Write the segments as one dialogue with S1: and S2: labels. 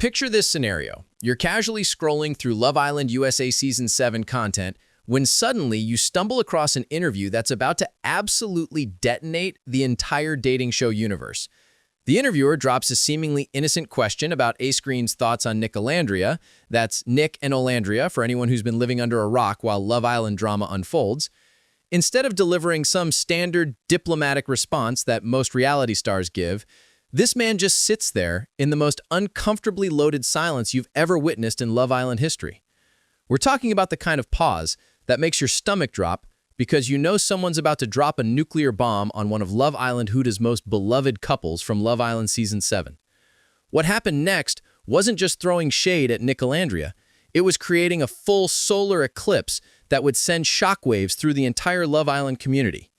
S1: Picture this scenario. You're casually scrolling through Love Island USA Season 7 content when suddenly you stumble across an interview that's about to absolutely detonate the entire dating show universe. The interviewer drops a seemingly innocent question about Ace Green's thoughts on Nicolandria, that's Nic and Olandria for anyone who's been living under a rock while Love Island drama unfolds. Instead of delivering some standard diplomatic response that most reality stars give, this man just sits there in the most uncomfortably loaded silence you've ever witnessed in Love Island history. We're talking about the kind of pause that makes your stomach drop because you know someone's about to drop a nuclear bomb on one of Love Island Huda's most beloved couples from Love Island Season 7. What happened next wasn't just throwing shade at Nicolandria, it was creating a full solar eclipse that would send shockwaves through the entire Love Island community.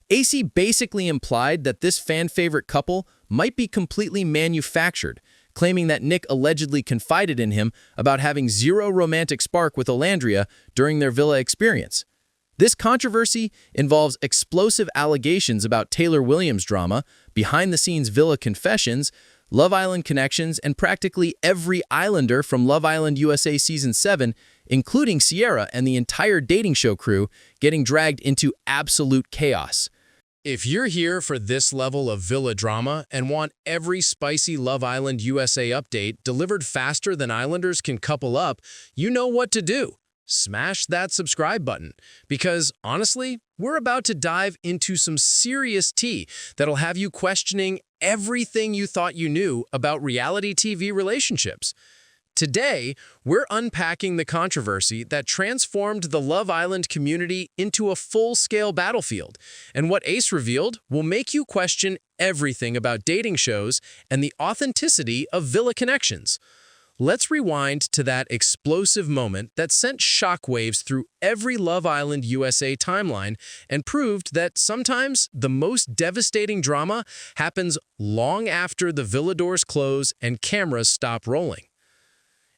S1: AC basically implied that this fan-favorite couple might be completely manufactured, claiming that Nic allegedly confided in him about having zero romantic spark with Olandria during their villa experience. This controversy involves explosive allegations about Taylor Williams drama, behind-the-scenes villa confessions, Love Island connections, and practically every Islander from Love Island USA Season 7, including Cierra and the entire dating show crew, getting dragged into absolute chaos.
S2: If you're here for this level of villa drama and want every spicy Love Island USA update delivered faster than Islanders can couple up, you know what to do. Smash that subscribe button, because honestly, we're about to dive into some serious tea that'll have you questioning everything you thought you knew about reality TV relationships. Today, we're unpacking the controversy that transformed the Love Island community into a full-scale battlefield, and what Ace revealed will make you question everything about dating shows and the authenticity of villa connections. Let's rewind to that explosive moment that sent shockwaves through every Love Island USA timeline and proved that sometimes the most devastating drama happens long after the villa doors close and cameras stop rolling.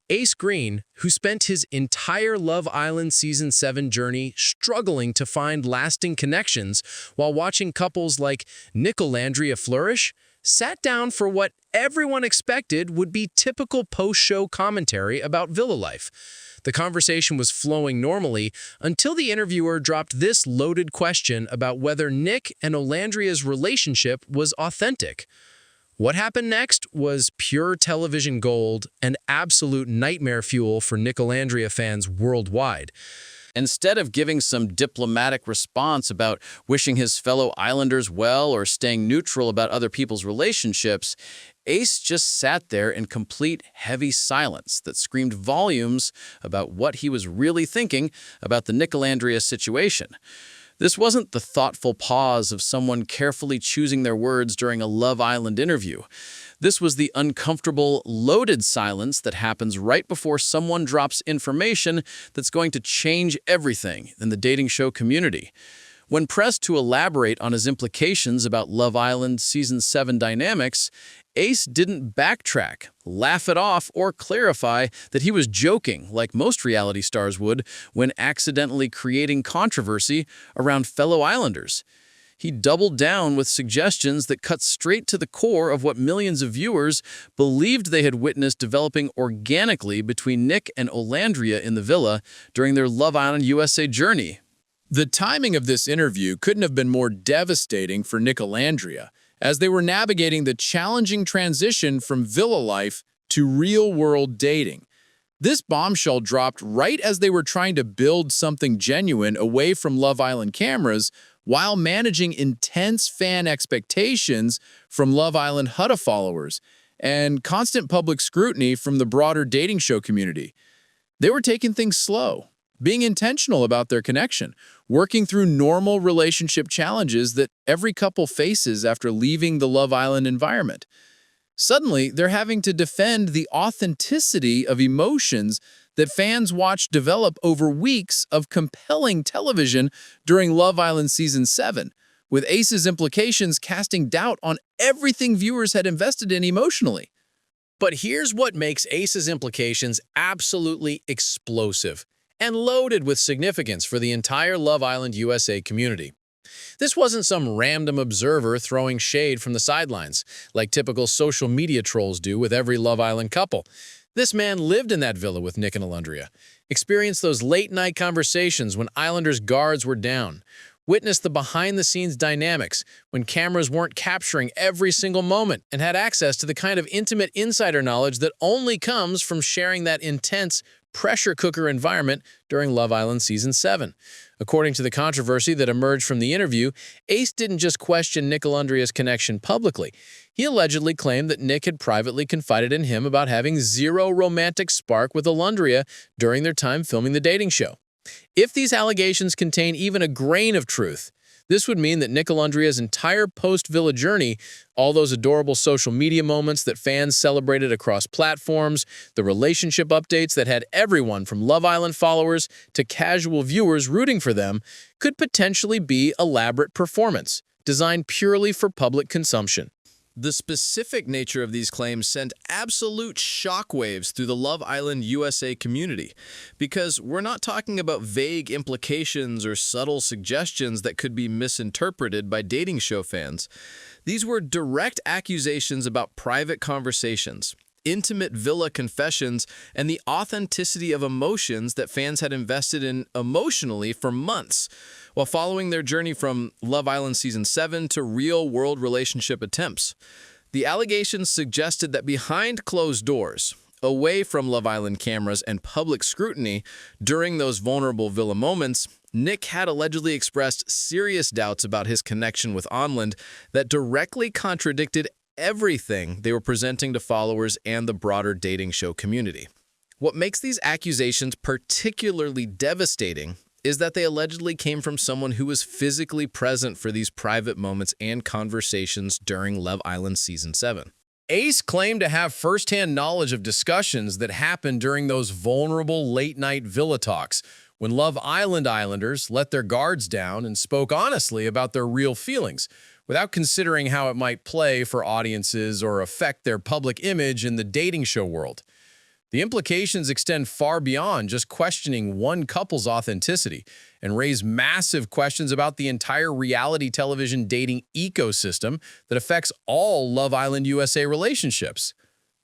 S2: Ace Green, who spent his entire Love Island Season 7 journey struggling to find lasting connections while watching couples like Nicolandria flourish, sat down for what everyone expected would be typical post-show commentary about villa life. The conversation was flowing normally until the interviewer dropped this loaded question about whether Nic and Olandria's relationship was authentic. What happened next was pure television gold and absolute nightmare fuel for Nicolandria fans worldwide.
S1: Instead of giving some diplomatic response about wishing his fellow Islanders well or staying neutral about other people's relationships, Ace just sat there in complete heavy silence that screamed volumes about what he was really thinking about the Nicolandria situation. This wasn't the thoughtful pause of someone carefully choosing their words during a Love Island interview. This was the uncomfortable, loaded silence that happens right before someone drops information that's going to change everything in the dating show community. When pressed to elaborate on his implications about Love Island Season 7 dynamics, Ace didn't backtrack, laugh it off, or clarify that he was joking like most reality stars would when accidentally creating controversy around fellow Islanders. He doubled down with suggestions that cut straight to the core of what millions of viewers believed they had witnessed developing organically between Nic and Olandria in the villa during their Love Island USA journey.
S3: The timing of this interview couldn't have been more devastating for Nicolandria, as they were navigating the challenging transition from villa life to real-world dating. This bombshell dropped right as they were trying to build something genuine away from Love Island cameras while managing intense fan expectations from Love Island huda followers and constant public scrutiny from the broader dating show community. They were taking things slow, being intentional about their connection, working through normal relationship challenges that every couple faces after leaving the Love Island environment. Suddenly, they're having to defend the authenticity of emotions that fans watched develop over weeks of compelling television during Love Island Season 7, with Ace's implications casting doubt on everything viewers had invested in emotionally.
S2: But here's what makes Ace's implications absolutely explosive and loaded with significance for the entire Love Island USA community. This wasn't some random observer throwing shade from the sidelines, like typical social media trolls do with every Love Island couple. This man lived in that villa with Nic and Olandria, experienced those late-night conversations when Islanders' guards were down, witnessed the behind-the-scenes dynamics when cameras weren't capturing every single moment, and had access to the kind of intimate insider knowledge that only comes from sharing that intense pressure cooker environment during Love Island Season 7. According to the controversy that emerged from the interview, Ace didn't just question Nicolandria's connection publicly. He allegedly claimed that Nic had privately confided in him about having zero romantic spark with Olandria during their time filming the dating show. If these allegations contain even a grain of truth, this would mean that Nicolandria's entire post-Villa journey, all those adorable social media moments that fans celebrated across platforms, the relationship updates that had everyone from Love Island followers to casual viewers rooting for them, could potentially be elaborate performance, designed purely for public consumption.
S1: The specific nature of these claims sent absolute shockwaves through the Love Island USA community, because we're not talking about vague implications or subtle suggestions that could be misinterpreted by dating show fans. These were direct accusations about private conversations, intimate villa confessions, and the authenticity of emotions that fans had invested in emotionally for months, while following their journey from Love Island Season 7 to real-world relationship attempts. The allegations suggested that behind closed doors, away from Love Island cameras and public scrutiny, during those vulnerable villa moments, Nic had allegedly expressed serious doubts about his connection with Olandria that directly contradicted everything they were presenting to followers and the broader dating show community. What makes these accusations particularly devastating is that they allegedly came from someone who was physically present for these private moments and conversations during Love Island Season 7.
S2: Ace claimed to have firsthand knowledge of discussions that happened during those vulnerable late-night villa talks, when Love Island Islanders let their guards down and spoke honestly about their real feelings, without considering how it might play for audiences or affect their public image in the dating show world. The implications extend far beyond just questioning one couple's authenticity and raise massive questions about the entire reality television dating ecosystem that affects all Love Island USA relationships.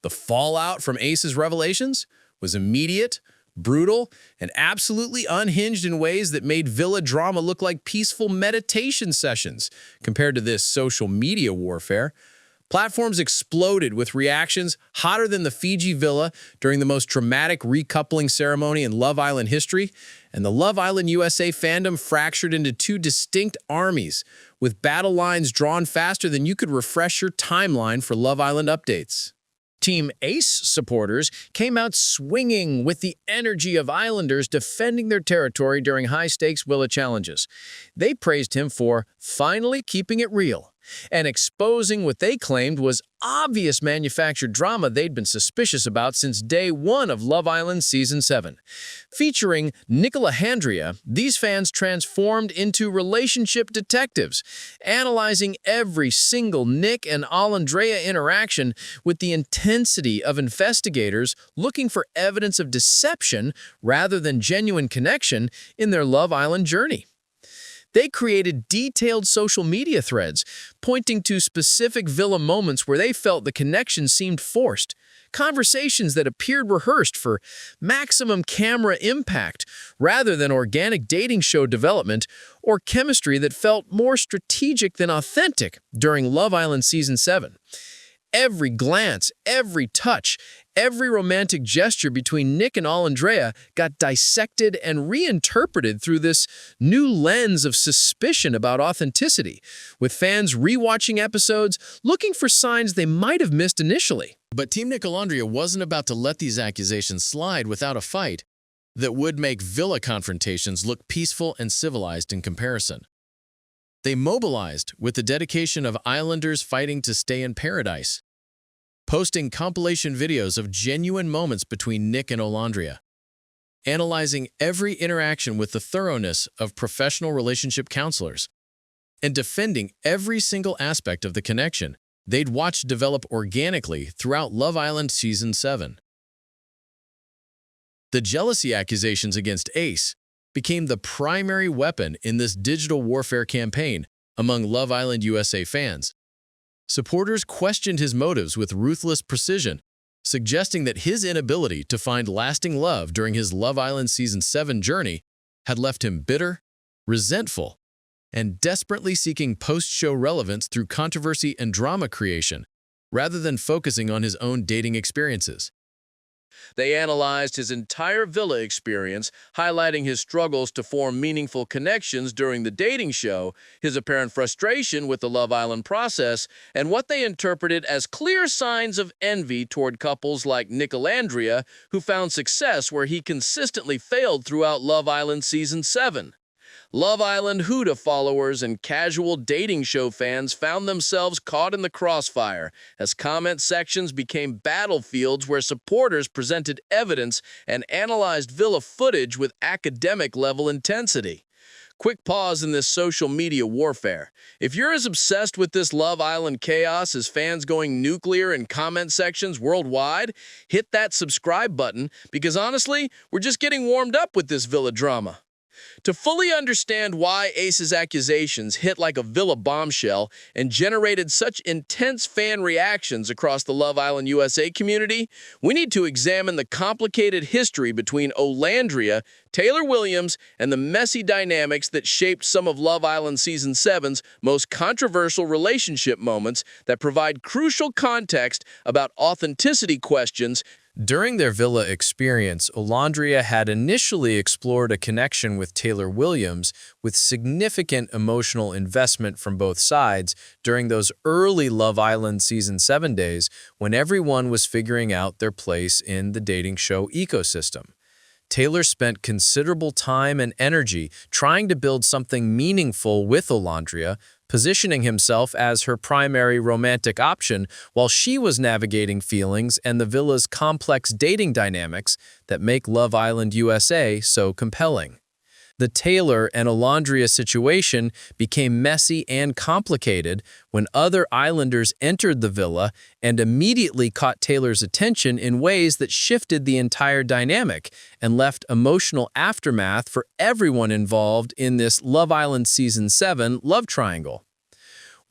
S2: The fallout from Ace's revelations was immediate, brutal, and absolutely unhinged in ways that made villa drama look like peaceful meditation sessions compared to this social media warfare. Platforms exploded with reactions hotter than the Fiji villa during the most dramatic recoupling ceremony in Love Island history, and the Love Island USA fandom fractured into two distinct armies, with battle lines drawn faster than you could refresh your timeline for Love Island updates. Team Ace supporters came out swinging with the energy of Islanders defending their territory during high-stakes villa challenges. They praised him for finally keeping it real and exposing what they claimed was obvious manufactured drama they'd been suspicious about since day one of Love Island Season 7. Featuring Nicolandria, these fans transformed into relationship detectives, analyzing every single Nic and Olandria interaction with the intensity of investigators looking for evidence of deception rather than genuine connection in their Love Island journey. They created detailed social media threads, pointing to specific villa moments where they felt the connection seemed forced, conversations that appeared rehearsed for maximum camera impact rather than organic dating show development, or chemistry that felt more strategic than authentic during Love Island Season 7. Every glance, every touch, every romantic gesture between Nic and Olandria got dissected and reinterpreted through this new lens of suspicion about authenticity, with fans rewatching episodes looking for signs they might have missed initially. But Team Nicolandria wasn't about to let these accusations slide without a fight that would make villa confrontations look peaceful and civilized in comparison. They mobilized with the dedication of Islanders fighting to stay in paradise, posting compilation videos of genuine moments between Nic and Olandria, analyzing every interaction with the thoroughness of professional relationship counselors, and defending every single aspect of the connection they'd watched develop organically throughout Love Island Season 7. The jealousy accusations against Ace became the primary weapon in this digital warfare campaign among Love Island USA fans. Supporters questioned his motives with ruthless precision, suggesting that his inability to find lasting love during his Love Island Season 7 journey had left him bitter, resentful, and desperately seeking post-show relevance through controversy and drama creation, rather than focusing on his own dating experiences. They analyzed his entire villa experience, highlighting his struggles to form meaningful connections during the dating show, his apparent frustration with the Love Island process, and what they interpreted as clear signs of envy toward couples like Nicolandria, who found success where he consistently failed throughout Love Island Season 7. Love Island huda followers and casual dating show fans found themselves caught in the crossfire as comment sections became battlefields where supporters presented evidence and analyzed villa footage with academic-level intensity. Quick pause in this social media warfare. If you're as obsessed with this Love Island chaos as fans going nuclear in comment sections worldwide, hit that subscribe button because honestly, we're just getting warmed up with this villa drama. To fully understand why Ace's accusations hit like a villa bombshell and generated such intense fan reactions across the Love Island USA community, we need to examine the complicated history between Olandria, Taylor Williams, and the messy dynamics that shaped some of Love Island Season 7's most controversial relationship moments that provide crucial context about authenticity questions. During their villa experience, Olandria had initially explored a connection with Taylor Williams with significant emotional investment from both sides during those early Love Island Season 7 days when everyone was figuring out their place in the dating show ecosystem. Taylor spent considerable time and energy trying to build something meaningful with Olandria, positioning himself as her primary romantic option while she was navigating feelings and the villa's complex dating dynamics that make Love Island USA so compelling. The Taylor and Olandria situation became messy and complicated when other islanders entered the villa and immediately caught Taylor's attention in ways that shifted the entire dynamic and left emotional aftermath for everyone involved in this Love Island Season 7 love triangle.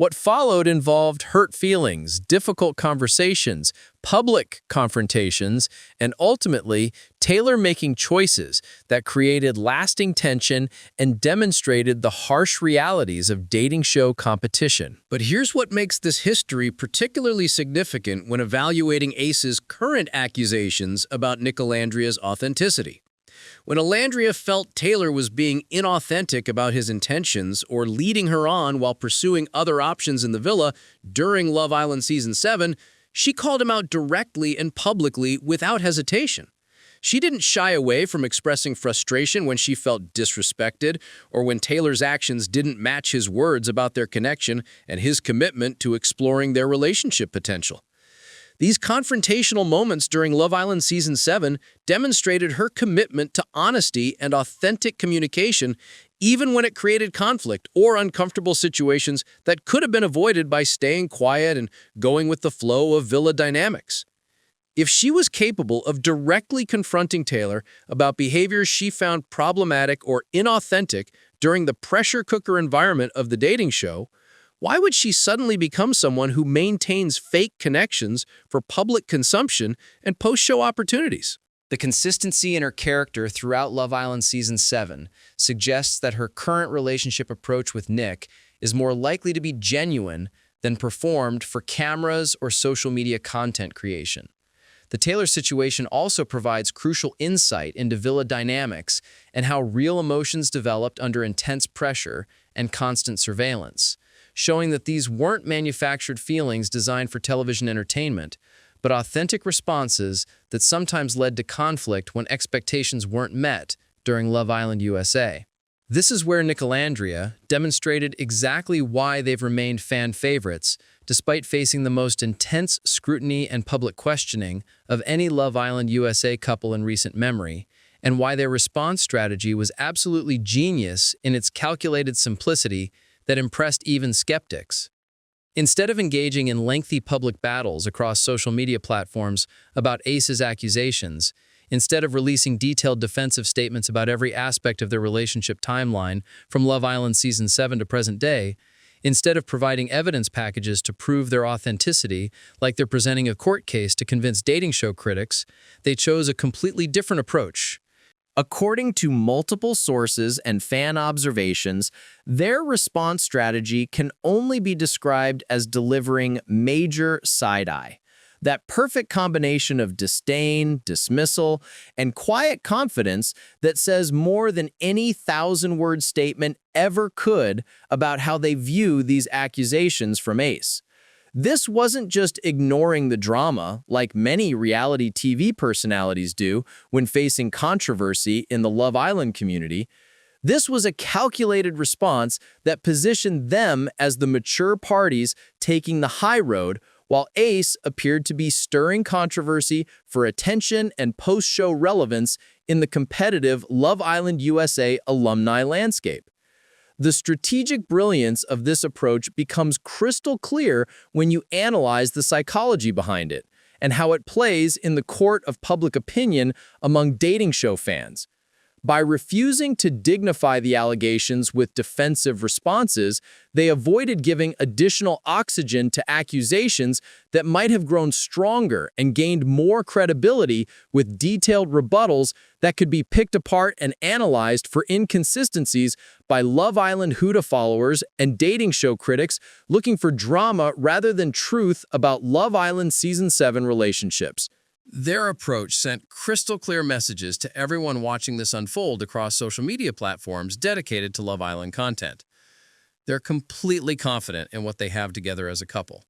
S2: What followed involved hurt feelings, difficult conversations, public confrontations, and ultimately, Taylor making choices that created lasting tension and demonstrated the harsh realities of dating show competition. But here's what makes this history particularly significant when evaluating Ace's current accusations about Nicolandria's authenticity. When Olandria felt Taylor was being inauthentic about his intentions or leading her on while pursuing other options in the villa during Love Island Season 7, she called him out directly and publicly without hesitation. She didn't shy away from expressing frustration when she felt disrespected or when Taylor's actions didn't match his words about their connection and his commitment to exploring their relationship potential. These confrontational moments during Love Island Season 7 demonstrated her commitment to honesty and authentic communication, even when it created conflict or uncomfortable situations that could have been avoided by staying quiet and going with the flow of villa dynamics. If she was capable of directly confronting Taylor about behaviors she found problematic or inauthentic during the pressure cooker environment of the dating show, why would she suddenly become someone who maintains fake connections for public consumption and post-show opportunities?
S1: The consistency in her character throughout Love Island Season 7 suggests that her current relationship approach with Nick is more likely to be genuine than performed for cameras or social media content creation. The Taylor situation also provides crucial insight into villa dynamics and how real emotions developed under intense pressure and constant surveillance, showing that these weren't manufactured feelings designed for television entertainment, but authentic responses that sometimes led to conflict when expectations weren't met during Love Island USA. This is where Nicolandria demonstrated exactly why they've remained fan favorites, despite facing the most intense scrutiny and public questioning of any Love Island USA couple in recent memory, and why their response strategy was absolutely genius in its calculated simplicity that impressed even skeptics. Instead of engaging in lengthy public battles across social media platforms about Ace's accusations, Instead of releasing detailed defensive statements about every aspect of their relationship timeline from Love Island Season 7 to present day, instead of providing evidence packages to prove their authenticity, like they're presenting a court case to convince dating show critics, they chose a completely different approach. According to multiple sources and fan observations, their response strategy can only be described as delivering major side-eye. That perfect combination of disdain, dismissal, and quiet confidence that says more than any 1,000-word statement ever could about how they view these accusations from Ace. This wasn't just ignoring the drama, like many reality TV personalities do when facing controversy in the Love Island community. This was a calculated response that positioned them as the mature parties taking the high road, while Ace appeared to be stirring controversy for attention and post-show relevance in the competitive Love Island USA alumni landscape. The strategic brilliance of this approach becomes crystal clear when you analyze the psychology behind it and how it plays in the court of public opinion among dating show fans. By refusing to dignify the allegations with defensive responses, they avoided giving additional oxygen to accusations that might have grown stronger and gained more credibility with detailed rebuttals that could be picked apart and analyzed for inconsistencies by Love Island huda followers and dating show critics looking for drama rather than truth about Love Island Season 7 relationships. Their approach sent crystal-clear messages to everyone watching this unfold across social media platforms dedicated to Love Island content. They're completely confident in what they have together as a couple.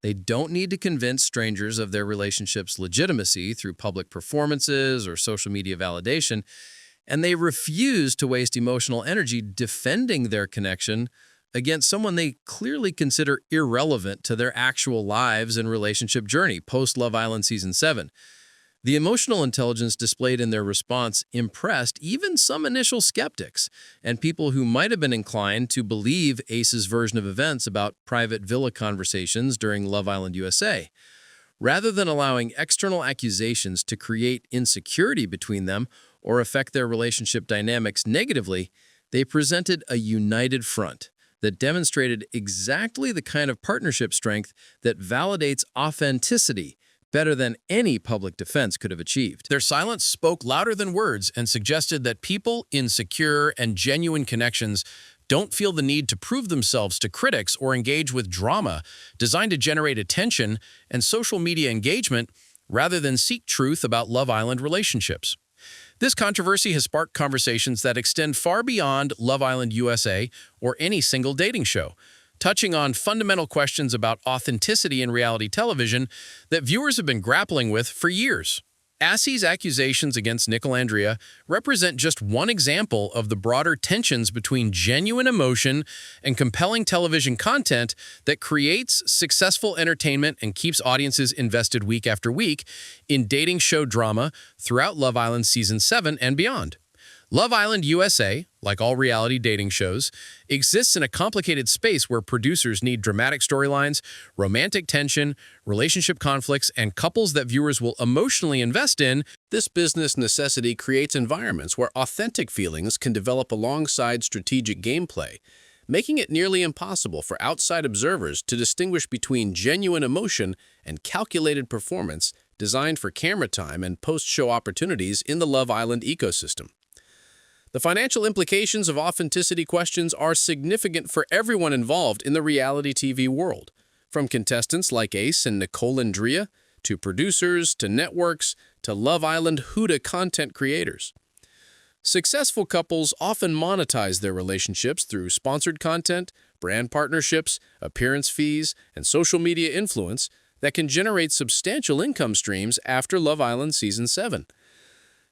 S1: They don't need to convince strangers of their relationship's legitimacy through public performances or social media validation, and they refuse to waste emotional energy defending their connection against someone they clearly consider irrelevant to their actual lives and relationship journey post-Love Island Season 7. The emotional intelligence displayed in their response impressed even some initial skeptics and people who might have been inclined to believe Ace's version of events about private villa conversations during Love Island USA. Rather than allowing external accusations to create insecurity between them or affect their relationship dynamics negatively, they presented a united front that demonstrated exactly the kind of partnership strength that validates authenticity better than any public defense could have achieved.
S2: Their silence spoke louder than words and suggested that people in secure and genuine connections don't feel the need to prove themselves to critics or engage with drama designed to generate attention and social media engagement rather than seek truth about Love Island relationships. This controversy has sparked conversations that extend far beyond Love Island USA or any single dating show, touching on fundamental questions about authenticity in reality television that viewers have been grappling with for years. Assie's accusations against Nicolandria represent just one example of the broader tensions between genuine emotion and compelling television content that creates successful entertainment and keeps audiences invested week after week in dating show drama throughout Love Island Season 7 and beyond. Love Island USA, like all reality dating shows, exists in a complicated space where producers need dramatic storylines, romantic tension, relationship conflicts, and couples that viewers will emotionally invest in. This business necessity creates environments where authentic feelings can develop alongside strategic gameplay, making it nearly impossible for outside observers to distinguish between genuine emotion and calculated performance designed for camera time and post-show opportunities in the Love Island ecosystem. The financial implications of authenticity questions are significant for everyone involved in the reality TV world, from contestants like Ace and Nicolandria, to producers, to networks, to Love Island huda content creators. Successful couples often monetize their relationships through sponsored content, brand partnerships, appearance fees, and social media influence that can generate substantial income streams after Love Island Season 7.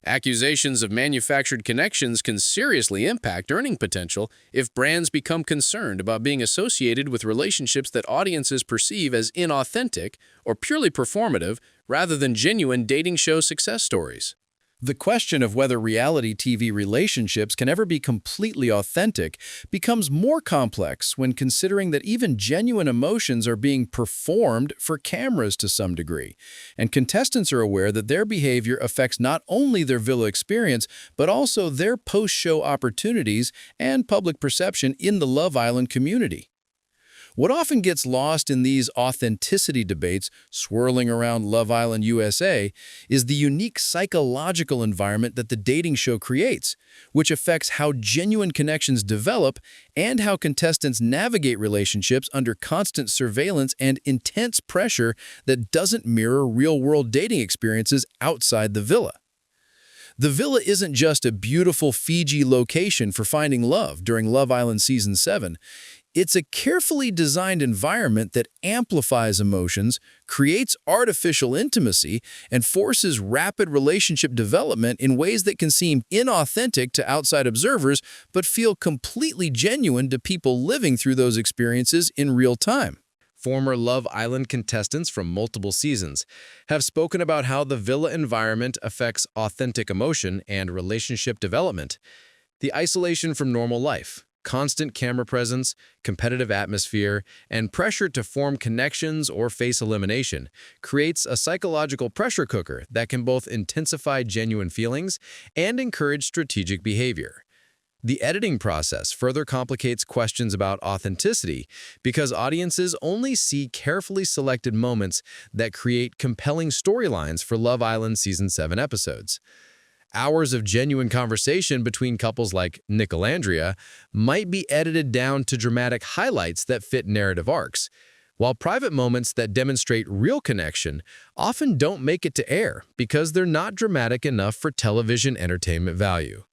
S2: Accusations of manufactured connections can seriously impact earning potential if brands become concerned about being associated with relationships that audiences perceive as inauthentic or purely performative rather than genuine dating show success stories.
S1: The question of whether reality TV relationships can ever be completely authentic becomes more complex when considering that even genuine emotions are being performed for cameras to some degree, and contestants are aware that their behavior affects not only their villa experience, but also their post-show opportunities and public perception in the Love Island community. What often gets lost in these authenticity debates swirling around Love Island USA is the unique psychological environment that the dating show creates, which affects how genuine connections develop and how contestants navigate relationships under constant surveillance and intense pressure that doesn't mirror real-world dating experiences outside the villa. The villa isn't just a beautiful Fiji location for finding love during Love Island Season 7. It's a carefully designed environment that amplifies emotions, creates artificial intimacy, and forces rapid relationship development in ways that can seem inauthentic to outside observers but feel completely genuine to people living through those experiences in real time.
S2: Former Love Island contestants from multiple seasons have spoken about how the villa environment affects authentic emotion and relationship development. The isolation from normal life, constant camera presence, competitive atmosphere, and pressure to form connections or face elimination creates a psychological pressure cooker that can both intensify genuine feelings and encourage strategic behavior. The editing process further complicates questions about authenticity because audiences only see carefully selected moments that create compelling storylines for Love Island Season 7 episodes. Hours of genuine conversation between couples like Nic and Olandria might be edited down to dramatic highlights that fit narrative arcs, while private moments that demonstrate real connection often don't make it to air because they're not dramatic enough for television entertainment value.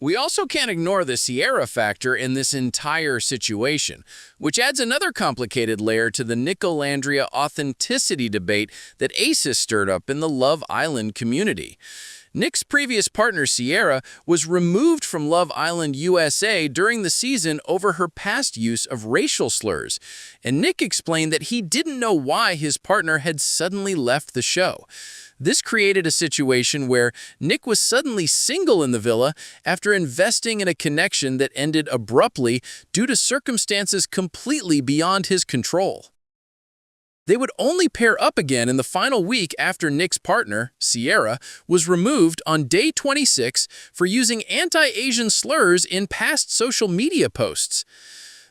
S1: We also can't ignore the Cierra factor in this entire situation, which adds another complicated layer to the Nicolandria authenticity debate that Ace has stirred up in the Love Island community. Nic's previous partner, Cierra, was removed from Love Island USA during the season over her past use of racial slurs, and Nic explained that he didn't know why his partner had suddenly left the show. This created a situation where Nic was suddenly single in the villa after investing in a connection that ended abruptly due to circumstances completely beyond his control. They would only pair up again in the final week after Nic's partner, Cierra, was removed on day 26 for using anti-Asian slurs in past social media posts.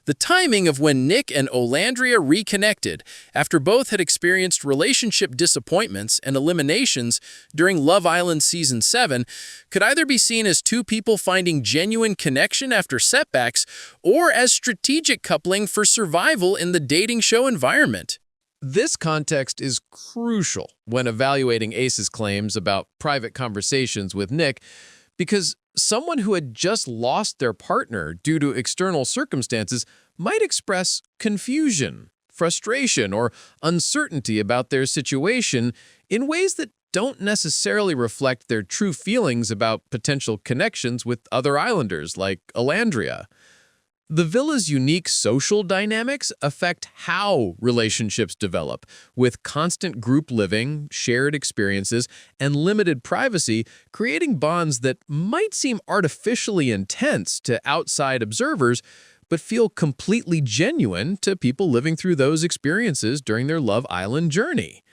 S1: The timing of when Nic and Olandria reconnected after both had experienced relationship disappointments and eliminations during Love Island Season 7 could either be seen as two people finding genuine connection after setbacks or as strategic coupling for survival in the dating show environment.
S2: This context is crucial when evaluating Ace's claims about private conversations with Nic because someone who had just lost their partner due to external circumstances might express confusion, frustration, or uncertainty about their situation in ways that don't necessarily reflect their true feelings about potential connections with other islanders like Olandria. The villa's unique social dynamics affect how relationships develop, with constant group living, shared experiences, and limited privacy, creating bonds that might seem artificially intense to outside observers, but feel completely genuine to people living through those experiences during their Love Island journey.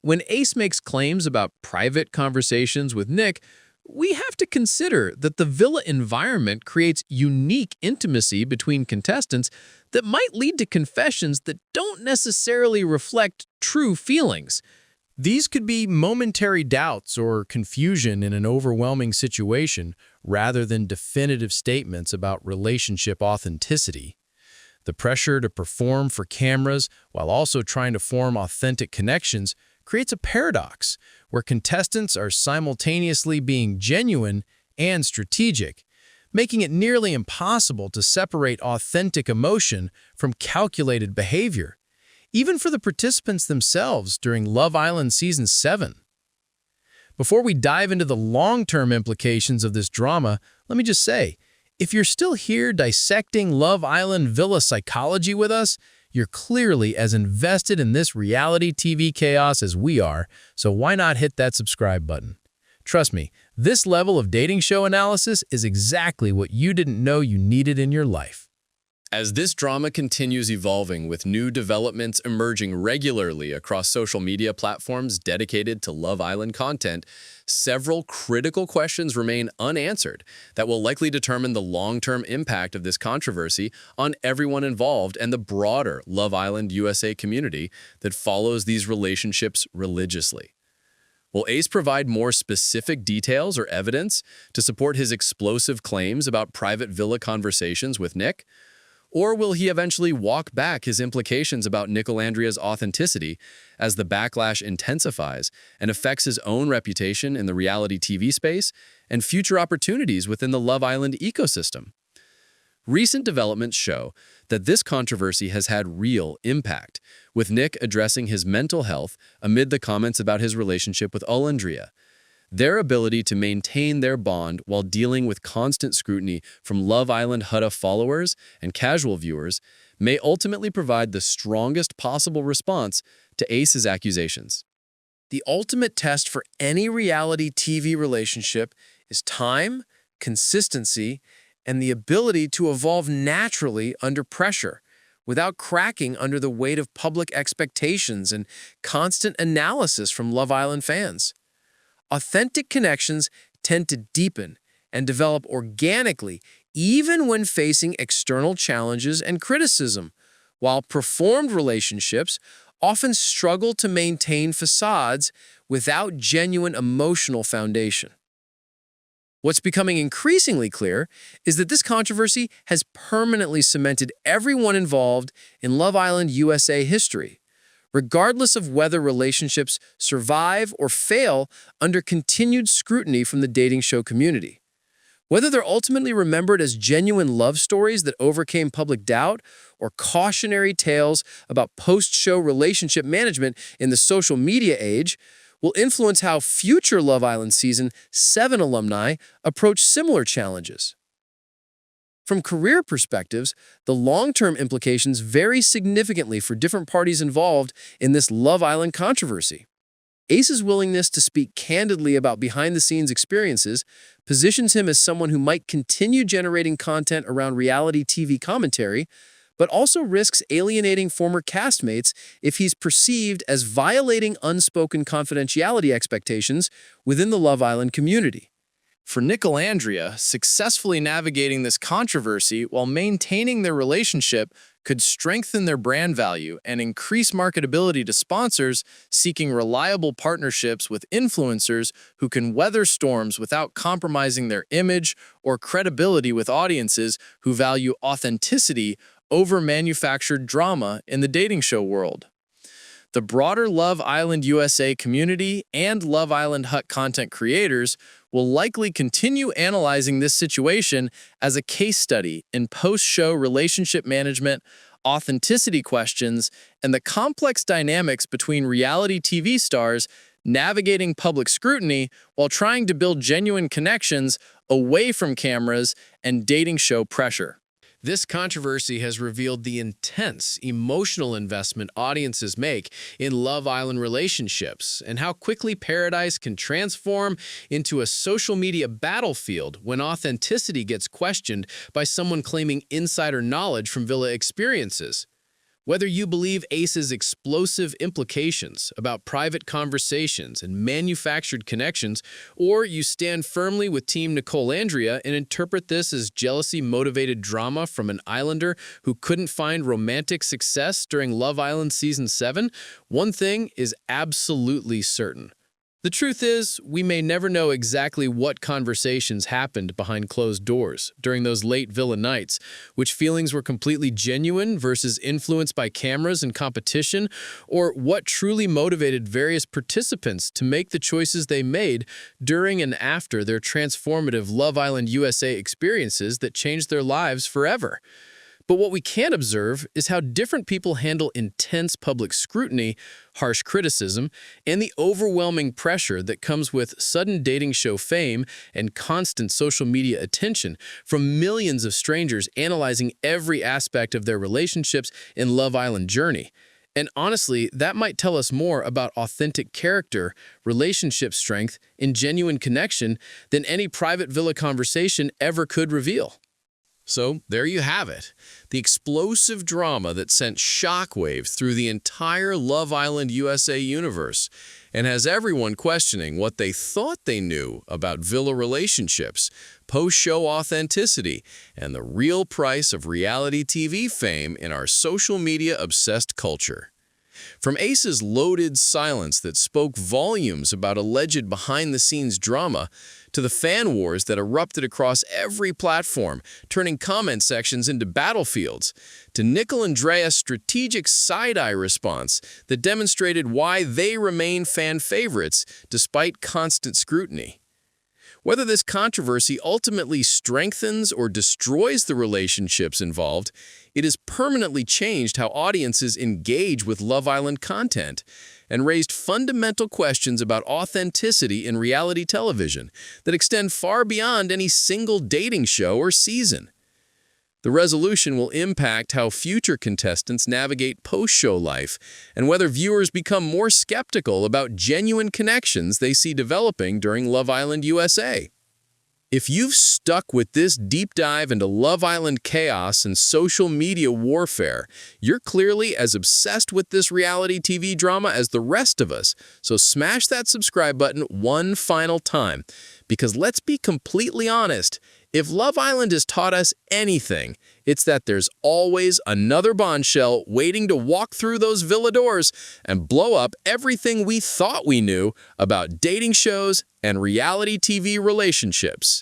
S2: When Ace makes claims about private conversations with Nic, we have to consider that the villa environment creates unique intimacy between contestants that might lead to confessions that don't necessarily reflect true feelings.
S1: These could be momentary doubts or confusion in an overwhelming situation rather than definitive statements about relationship authenticity. The pressure to perform for cameras while also trying to form authentic connections creates a paradox where contestants are simultaneously being genuine and strategic, making it nearly impossible to separate authentic emotion from calculated behavior, even for the participants themselves during Love Island Season 7. Before we dive into the long-term implications of this drama, let me just say, if you're still here dissecting Love Island villa psychology with us, you're clearly as invested in this reality TV chaos as we are, so why not hit that subscribe button?
S2: Trust me, this level of dating show analysis is exactly what you didn't know you needed in your life.
S1: As this drama continues evolving with new developments emerging regularly across social media platforms dedicated to Love Island content, several critical questions remain unanswered that will likely determine the long-term impact of this controversy on everyone involved and the broader Love Island USA community that follows these relationships religiously. Will Ace provide more specific details or evidence to support his explosive claims about private villa conversations with Nic? Or will he eventually walk back his implications about Nicolandria's authenticity as the backlash intensifies and affects his own reputation in the reality TV space and future opportunities within the Love Island ecosystem? Recent developments show that this controversy has had real impact, with Nic addressing his mental health amid the comments about his relationship with Olandria. Their ability to maintain their bond while dealing with constant scrutiny from Love Island huda followers and casual viewers may ultimately provide the strongest possible response to Ace's accusations.
S2: The ultimate test for any reality TV relationship is time, consistency, and the ability to evolve naturally under pressure, without cracking under the weight of public expectations and constant analysis from Love Island fans. Authentic connections tend to deepen and develop organically even when facing external challenges and criticism, while performed relationships often struggle to maintain facades without genuine emotional foundation. What's becoming increasingly clear is that this controversy has permanently cemented everyone involved in Love Island USA history, regardless of whether relationships survive or fail under continued scrutiny from the dating show community. Whether they're ultimately remembered as genuine love stories that overcame public doubt or cautionary tales about post-show relationship management in the social media age will influence how future Love Island Season 7 alumni approach similar challenges. From career perspectives, the long-term implications vary significantly for different parties involved in this Love Island controversy. Ace's willingness to speak candidly about behind-the-scenes experiences positions him as someone who might continue generating content around reality TV commentary, but also risks alienating former castmates if he's perceived as violating unspoken confidentiality expectations within the Love Island community.
S1: For Nicolandria, successfully navigating this controversy while maintaining their relationship could strengthen their brand value and increase marketability to sponsors seeking reliable partnerships with influencers who can weather storms without compromising their image or credibility with audiences who value authenticity over manufactured drama in the dating show world. The broader Love Island USA community and Love Island Hut content creators will likely continue analyzing this situation as a case study in post-show relationship management, authenticity questions, and the complex dynamics between reality TV stars navigating public scrutiny while trying to build genuine connections away from cameras and dating show pressure.
S2: This controversy has revealed the intense emotional investment audiences make in Love Island relationships and how quickly paradise can transform into a social media battlefield when authenticity gets questioned by someone claiming insider knowledge from villa experiences. Whether you believe Ace's explosive implications about private conversations and manufactured connections, or you stand firmly with Team Nicolandria and interpret this as jealousy-motivated drama from an islander who couldn't find romantic success during Love Island Season 7, one thing is absolutely certain. The truth is, we may never know exactly what conversations happened behind closed doors during those late villa nights, which feelings were completely genuine versus influenced by cameras and competition, or what truly motivated various participants to make the choices they made during and after their transformative Love Island USA experiences that changed their lives forever. But what we can observe is how different people handle intense public scrutiny, harsh criticism, and the overwhelming pressure that comes with sudden dating show fame and constant social media attention from millions of strangers analyzing every aspect of their relationships in Love Island journey. And honestly, that might tell us more about authentic character, relationship strength, and genuine connection than any private villa conversation ever could reveal. So there you have it, the explosive drama that sent shockwaves through the entire Love Island USA universe and has everyone questioning what they thought they knew about villa relationships, post-show authenticity, and the real price of reality TV fame in our social media-obsessed culture. From Ace's loaded silence that spoke volumes about alleged behind-the-scenes drama, to the fan wars that erupted across every platform, turning comment sections into battlefields, to Nicolandria's strategic side-eye response that demonstrated why they remain fan favorites despite constant scrutiny. Whether this controversy ultimately strengthens or destroys the relationships involved, it has permanently changed how audiences engage with Love Island content and raised fundamental questions about authenticity in reality television that extend far beyond any single dating show or season. The resolution will impact how future contestants navigate post-show life and whether viewers become more skeptical about genuine connections they see developing during Love Island USA. If you've stuck with this deep dive into Love Island chaos and social media warfare, you're clearly as obsessed with this reality TV drama as the rest of us, so smash that subscribe button one final time. Because let's be completely honest, if Love Island has taught us anything, it's that there's always another bombshell waiting to walk through those villa doors and blow up everything we thought we knew about dating shows and reality TV relationships.